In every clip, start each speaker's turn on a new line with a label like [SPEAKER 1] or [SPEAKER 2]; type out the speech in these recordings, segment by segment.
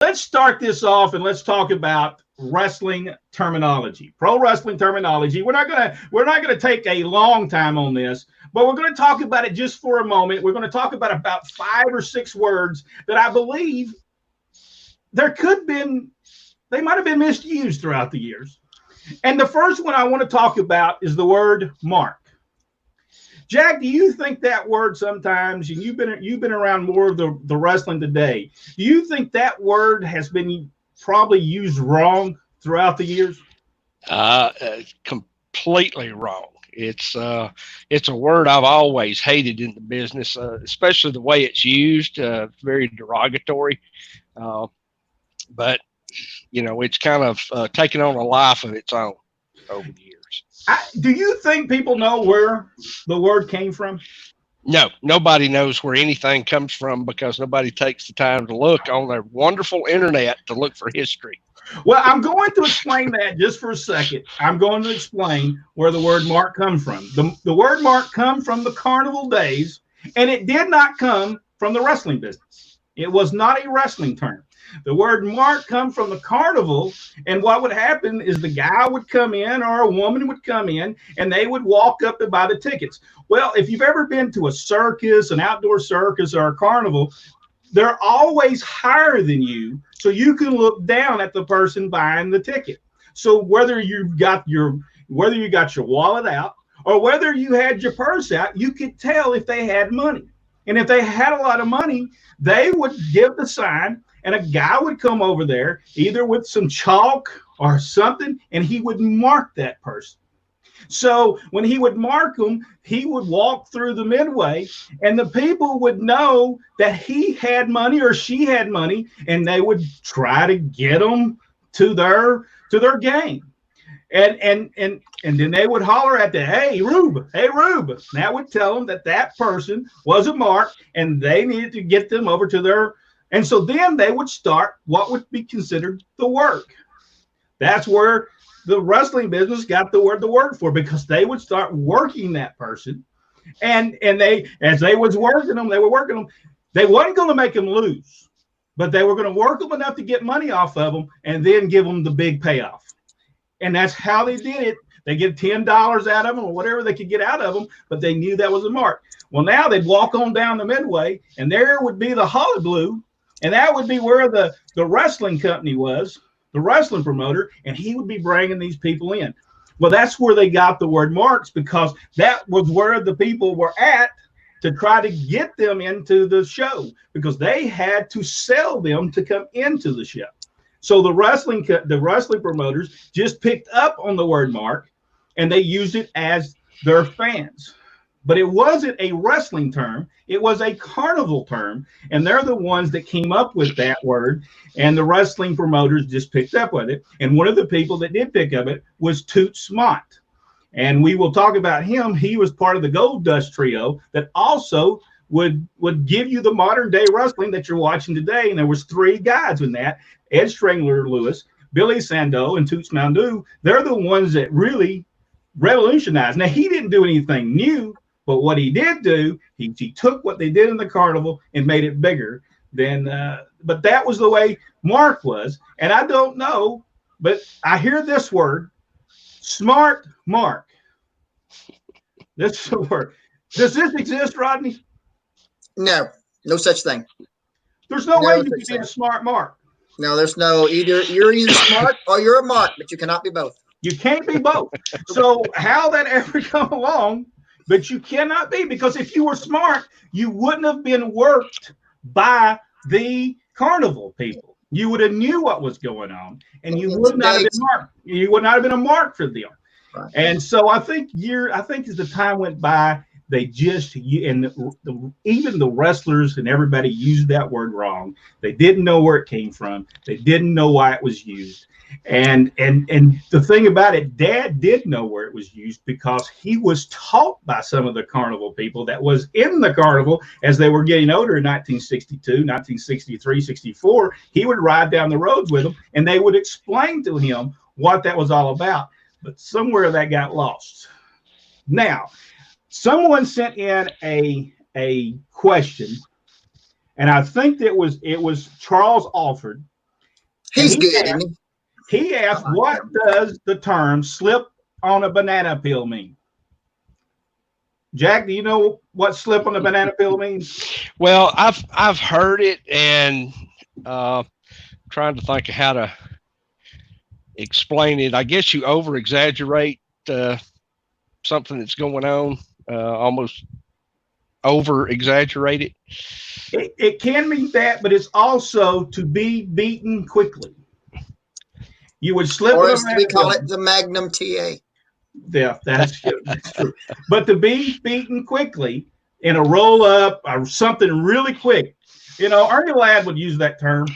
[SPEAKER 1] let's start this off and let's talk about wrestling terminology, pro wrestling terminology. We're not gonna take a long time on this, but we're going to talk about it just for a moment. We're going to talk about 5 or 6 words that I believe they might have been misused throughout the years. And the first one I want to talk about is the word mark. Jack, do you think that word sometimes, and you've been around more of the wrestling today, do you think that word has been probably used wrong throughout the years?
[SPEAKER 2] Completely wrong. It's a word I've always hated in the business, especially the way it's used. Very derogatory, but it's kind of taken on a life of its own over the years.
[SPEAKER 1] Do you think people know where the word came from?
[SPEAKER 2] No, nobody knows where anything comes from because nobody takes the time to look on their wonderful internet to look for history.
[SPEAKER 1] Well, I'm going to explain that just for a second. I'm going to explain where the word mark comes from. The word mark comes from the carnival days, and it did not come from the wrestling business. It was not a wrestling term. The word mark comes from the carnival, and what would happen is the guy would come in or a woman would come in, and they would walk up and buy the tickets. Well, if you've ever been to a circus, an outdoor circus, or a carnival, they're always higher than you, so you can look down at the person buying the ticket. So whether you got your wallet out or whether you had your purse out, you could tell if they had money. And if they had a lot of money, they would give the sign, and a guy would come over there either with some chalk or something, and he would mark that person. So when he would mark them, he would walk through the midway, and the people would know that he had money or she had money, and they would try to get them to their game. And then they would holler at the, hey Rube. That would tell them that person was a mark, and they needed to get them over to their. And so then they would start what would be considered the work. That's where the wrestling business got the word for, because they would start working that person, and they, as they was working them, they wasn't going to make them lose, but they were going to work them enough to get money off of them and then give them the big payoff. And that's how they did it. They get $10 out of them or whatever they could get out of them, but they knew that was a mark. Well, now they'd walk on down the midway, and there would be the Holly Blue, and that would be where the wrestling company was, the wrestling promoter, and he would be bringing these people in. Well, that's where they got the word marks, because that was where the people were at to try to get them into the show, because they had to sell them to come into the show. So the wrestling promoters just picked up on the word mark, and they used it as their fans. But it wasn't a wrestling term. It was a carnival term. And they're the ones that came up with that word. And the wrestling promoters just picked up with it. And one of the people that did pick up it was Toots Mott. And we will talk about him. He was part of the Gold Dust Trio that also would give you the modern day wrestling that you're watching today. And there was 3 guys in that: Ed Strangler Lewis, Billy Sando, and Toots Mondu. They're the ones that really revolutionized. Now, he didn't do anything new, but what he did do, he took what they did in the carnival and made it bigger than. But that was the way mark was. And I don't know, but I hear this word, smart mark. This is a word. Does this exist, Rodney?
[SPEAKER 3] No, no such thing.
[SPEAKER 1] There's no way you can be a smart mark.
[SPEAKER 3] No, there's no you're either smart or you're a mark, but you cannot be both.
[SPEAKER 1] You can't be both. So how that ever come along? But you cannot be, because if you were smart, you wouldn't have been worked by the carnival people. You would have knew what was going on, and you would not have been marked. You would not have been a mark for them. Right. And so I think as the time went by, they just, and even the wrestlers and everybody used that word wrong. They didn't know where it came from. They didn't know why it was used. And the thing about it, Dad did know where it was used, because he was taught by some of the carnival people that was in the carnival as they were getting older in 1962, 1963, 64. He would ride down the roads with them, and they would explain to him what that was all about. But somewhere that got lost. Now, someone sent in a question, and I think that it was Charles Alford. And
[SPEAKER 3] He's good, isn't he?
[SPEAKER 1] he asked, what does the term slip on a banana peel mean? Jack, do you know what slip on a banana peel means?
[SPEAKER 2] Well, I've heard it, and trying to think of how to explain it. I guess you over exaggerate something that's going on, almost over exaggerate it.
[SPEAKER 1] It can mean that, but it's also to be beaten quickly. You would slip
[SPEAKER 3] Or
[SPEAKER 1] on a
[SPEAKER 3] as we
[SPEAKER 1] banana
[SPEAKER 3] call
[SPEAKER 1] peel.
[SPEAKER 3] it, the Magnum TA.
[SPEAKER 1] Yeah, that's true. But to be beaten quickly in a roll up or something really quick, Ernie Ladd would use that term.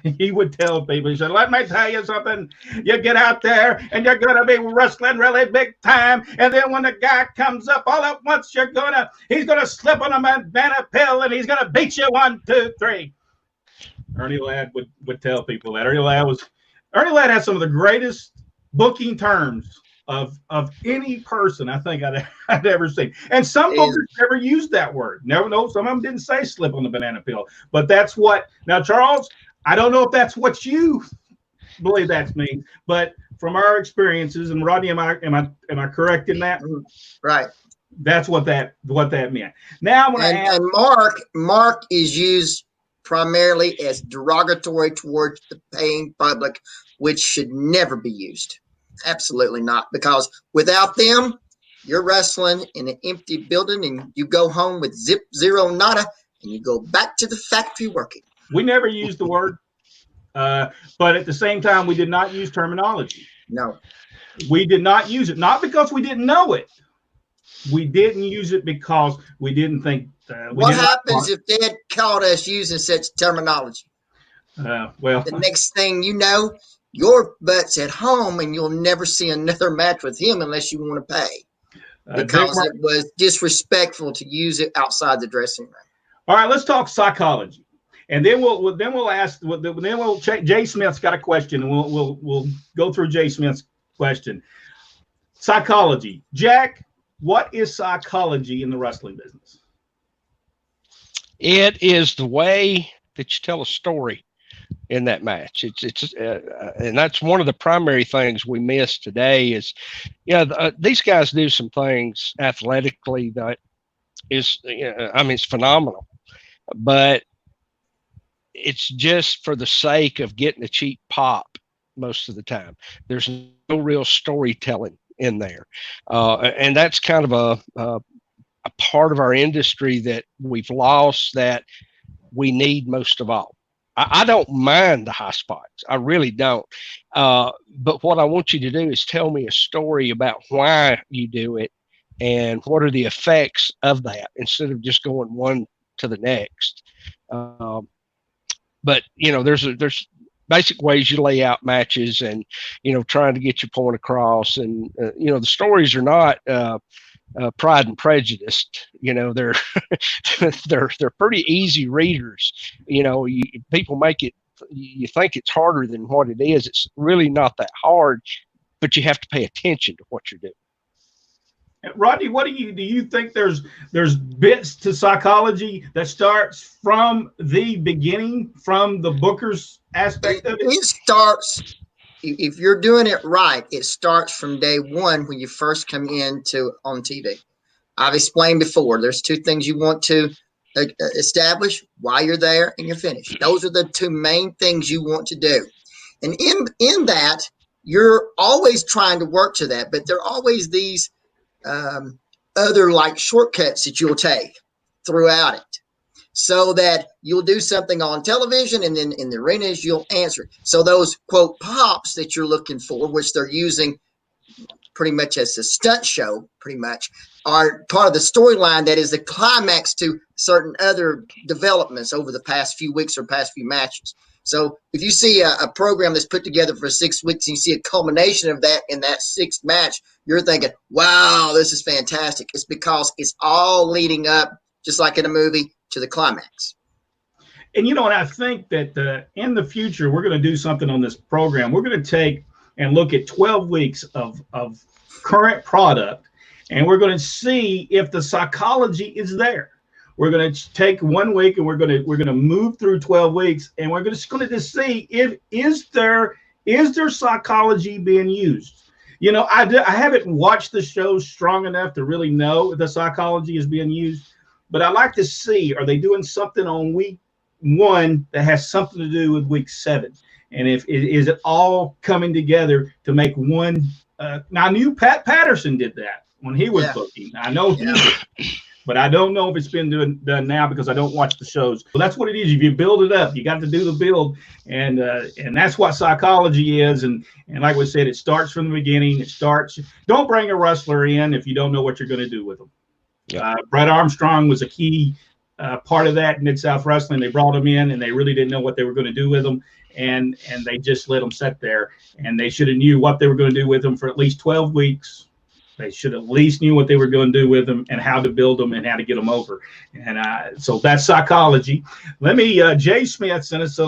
[SPEAKER 1] He would tell people, he said, let me tell you something. You get out there and you're going to be wrestling really big time. And then when the guy comes up all at once, he's going to slip on a banana peel and he's going to beat you 1, 2, 3. Ernie Ladd would tell people that. Ernie Ladd had some of the greatest booking terms of any person I think I'd ever seen. And some bookers never used that word. Some of them didn't say slip on the banana peel. But that's what, now, Charles, I don't know if that's what you believe that means, but from our experiences, and Rodney, am I correct in that?
[SPEAKER 3] Right.
[SPEAKER 1] That's what that meant. Now I'm going to ask.
[SPEAKER 3] And Mark is used primarily as derogatory towards the paying public, which should never be used. Absolutely not, because without them, you're wrestling in an empty building and you go home with zero nada and you go back to the factory working.
[SPEAKER 1] We never used the word, but at the same time, we did not use terminology.
[SPEAKER 3] No.
[SPEAKER 1] We did not use it, not because we didn't know it. We didn't use it because we didn't think.
[SPEAKER 3] What happens if Dad caught us using such terminology?
[SPEAKER 1] Well,
[SPEAKER 3] the next thing you know, your butt's at home and you'll never see another match with him unless you want to pay. Because it was disrespectful to use it outside the dressing room.
[SPEAKER 1] All right, let's talk psychology. And then we'll ask. Then we'll check. Jay Smith's got a question, and we'll go through Jay Smith's question. Psychology, Jack. What is psychology in the wrestling business?
[SPEAKER 2] It is the way that you tell a story in that match. It's and that's one of the primary things we miss today. Is these guys do some things athletically that is it's phenomenal, but it's just for the sake of getting a cheap pop most of the time. There's no real storytelling in there. And that's kind of a part of our industry that we've lost that we need most of all. I don't mind the high spots. I really don't. But what I want you to do is tell me a story about why you do it and what are the effects of that instead of just going one to the next. But there's basic ways you lay out matches and trying to get your point across, and the stories are not Pride and Prejudice. They're they're pretty easy readers. People make it, you think it's harder than what it is. It's really not that hard, but you have to pay attention to what you're doing.
[SPEAKER 1] Rodney, what do you think there's bits to psychology that starts from the beginning, from the booker's aspect of it?
[SPEAKER 3] It starts, if you're doing it right, it starts from day one when you first come on TV. I've explained before, there's two things you want to establish: why you're there and your finish. Those are the two main things you want to do. And in that, you're always trying to work to that, but there are always these other shortcuts that you'll take throughout it, so that you'll do something on television and then in the arenas you'll answer it. So those quote pops that you're looking for, which they're using pretty much as a stunt show, pretty much are part of the storyline that is the climax to certain other developments over the past few weeks or past few matches. So if you see a program that's put together for 6 weeks and you see a culmination of that in that sixth match, you're thinking, wow, this is fantastic. It's because it's all leading up, just like in a movie, to the climax.
[SPEAKER 1] And and I think that in the future, we're going to do something on this program. We're going to take and look at 12 weeks of current product, and we're going to see if the psychology is there. We're going to take 1 week and we're going to move through 12 weeks, and we're just going to just see if is there psychology being used. You know, I haven't watched the show strong enough to really know if the psychology is being used, but I like to see, are they doing something on week 1 that has something to do with week 7? And if is it all coming together to make one? Now, I knew Pat Patterson did that when he was booking. I know he did, but I don't know if it's been done now because I don't watch the shows. Well, that's what it is. If you build it up, you got to do the build, and that's what psychology is. And like we said, it starts from the beginning. It starts. Don't bring a wrestler in if you don't know what you're going to do with them. Yeah. Brett Armstrong was a key part of that in Mid-South Wrestling. They brought him in, and they really didn't know what they were going to do with him. And they just let them sit there, and they should have knew what they were going to do with them for at least 12 weeks. They should at least knew what they were going to do with them and how to build them and how to get them over. And so that's psychology. Let me, Jay Smith sent us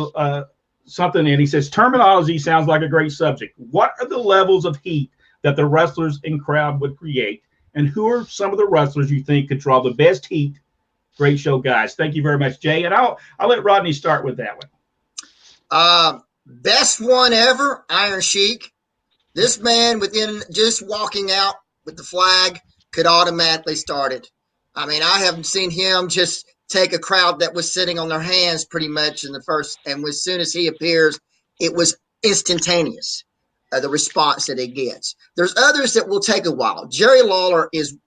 [SPEAKER 1] something in. He says, terminology sounds like a great subject. What are the levels of heat that the wrestlers and crowd would create? And who are some of the wrestlers you think could draw the best heat? Great show, guys. Thank you very much, Jay. And I'll let Rodney start with that one.
[SPEAKER 3] Best one ever, Iron Sheik. This man, within just walking out with the flag, could automatically start it. I mean, I haven't seen him just take a crowd that was sitting on their hands pretty much in the first, and as soon as he appears, it was instantaneous, the response that he gets. There's others that will take a while. Jerry Lawler is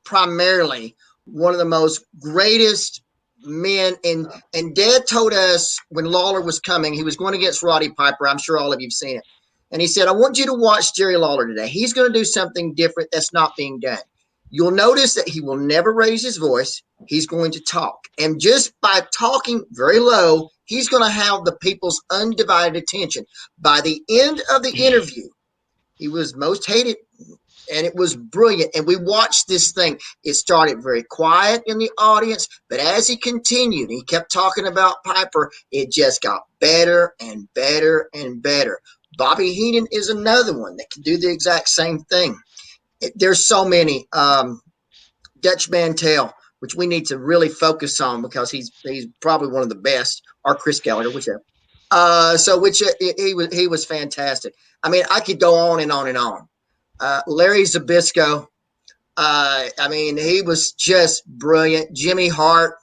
[SPEAKER 3] primarily one of the most greatest men, and Dad told us when Lawler was coming, he was going against Roddy Piper. I'm sure all of you've seen it. And he said, I want you to watch Jerry Lawler today. He's going to do something different that's not being done. You'll notice that he will never raise his voice. He's going to talk. And just by talking very low, he's going to have the people's undivided attention. By the end of the interview, he was most hated, and it was brilliant. And we watched this thing. It started very quiet in the audience, but as he continued, he kept talking about Piper, it just got better and better and better. Bobby Heenan is another one that can do the exact same thing. There's so many. Dutch Mantel, which we need to really focus on because he's probably one of the best, or Chris Gallagher, whichever. He was fantastic. I mean, I could go on and on and on. Larry Zbyszko, I mean, he was just brilliant. Jimmy Hart,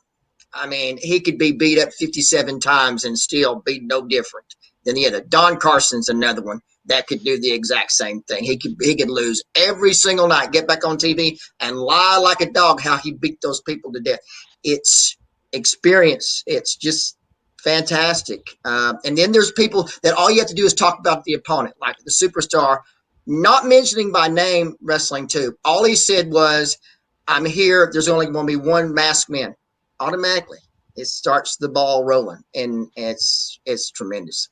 [SPEAKER 3] I mean, he could be beat up 57 times and still be no different than the other. Don Carson's another one that could do the exact same thing. He could lose every single night, get back on TV and lie like a dog how he beat those people to death. It's experience. It's just fantastic. And then there's people that all you have to do is talk about the opponent, like the superstar, not mentioning by name wrestling too. All he said was, I'm here. There's only going to be one masked man. Automatically, it starts the ball rolling, and it's tremendous.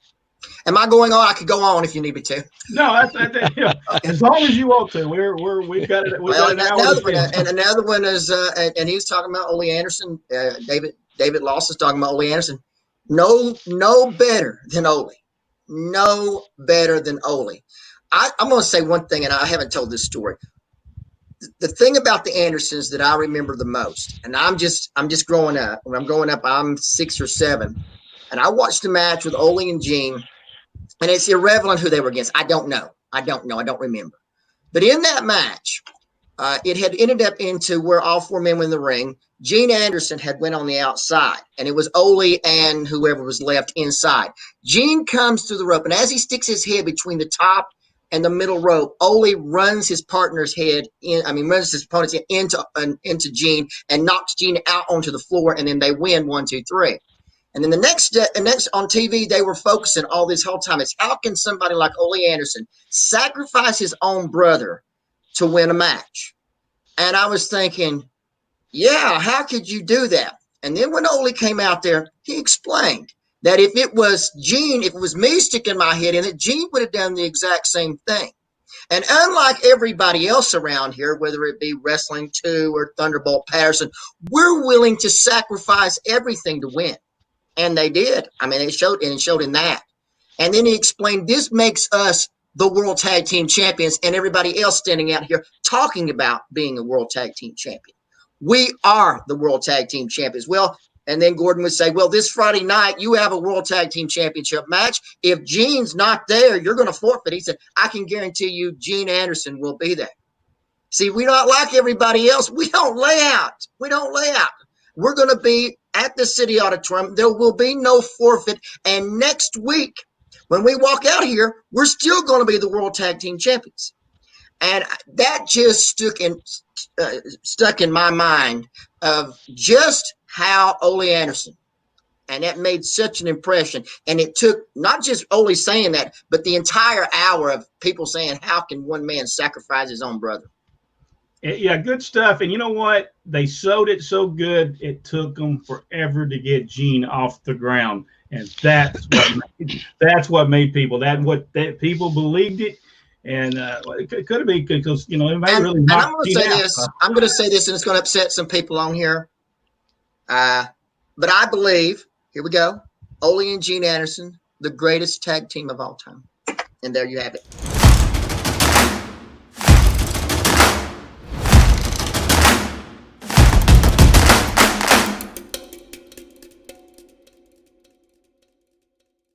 [SPEAKER 3] Am I going on? I could go on if you need me to.
[SPEAKER 1] No, as long as you want to. We've got it.
[SPEAKER 3] Another one is, and he was talking about Ole Anderson. David Loss is talking about Ole Anderson. No better than Ole. No better than Ole. I'm going to say one thing, and I haven't told this story. The thing about the Andersons that I remember the most, and I'm just growing up. When I'm growing up, I'm 6 or 7, and I watched the match with Ole and Gene. And it's irrelevant who they were against. I don't know. I don't remember. But in that match, it had ended up into where all 4 men were in the ring. Gene Anderson had went on the outside, and it was Ole and whoever was left inside. Gene comes through the rope, and as he sticks his head between the top and the middle rope, Ole runs his partner's head runs his opponent's head into Gene and knocks Gene out onto the floor, and then they win 1, 2, 3. And then the next on TV, they were focusing all this whole time. It's how can somebody like Ole Anderson sacrifice his own brother to win a match? And I was thinking, yeah, how could you do that? And then when Ole came out there, he explained that if it was Gene, if it was me sticking my head in it, Gene would have done the exact same thing. And unlike everybody else around here, whether it be Wrestling 2 or Thunderbolt Patterson, we're willing to sacrifice everything to win. And they did. I mean, it showed in that. And then he explained this makes us the World Tag Team Champions and everybody else standing out here talking about being a World Tag Team Champion. We are the World Tag Team Champions. Well, and then Gordon would say, well, this Friday night, you have a World Tag Team Championship match. If Gene's not there, you're going to forfeit. He said, I can guarantee you Gene Anderson will be there. See, we're not like everybody else. We don't lay out. We don't lay out. We're going to be at the City Auditorium. There will be no forfeit. And next week, when we walk out here, we're still going to be the World Tag Team Champions. And that just stuck in my mind of just how Ole Anderson, and that made such an impression. And it took not just Ole saying that, but the entire hour of people saying, how can one man sacrifice his own brother?
[SPEAKER 1] Yeah, good stuff. And you know what? They sewed it so good, it took them forever to get Gene off the ground. And that's what made people, that people believed it. And it could have been because, you know, it may really knock
[SPEAKER 3] I'm going to
[SPEAKER 1] Gene
[SPEAKER 3] say
[SPEAKER 1] out.
[SPEAKER 3] this. I'm going to say this, and it's going to upset some people on here. But I believe, here we go, Ole and Gene Anderson, the greatest tag team of all time. And there you have it.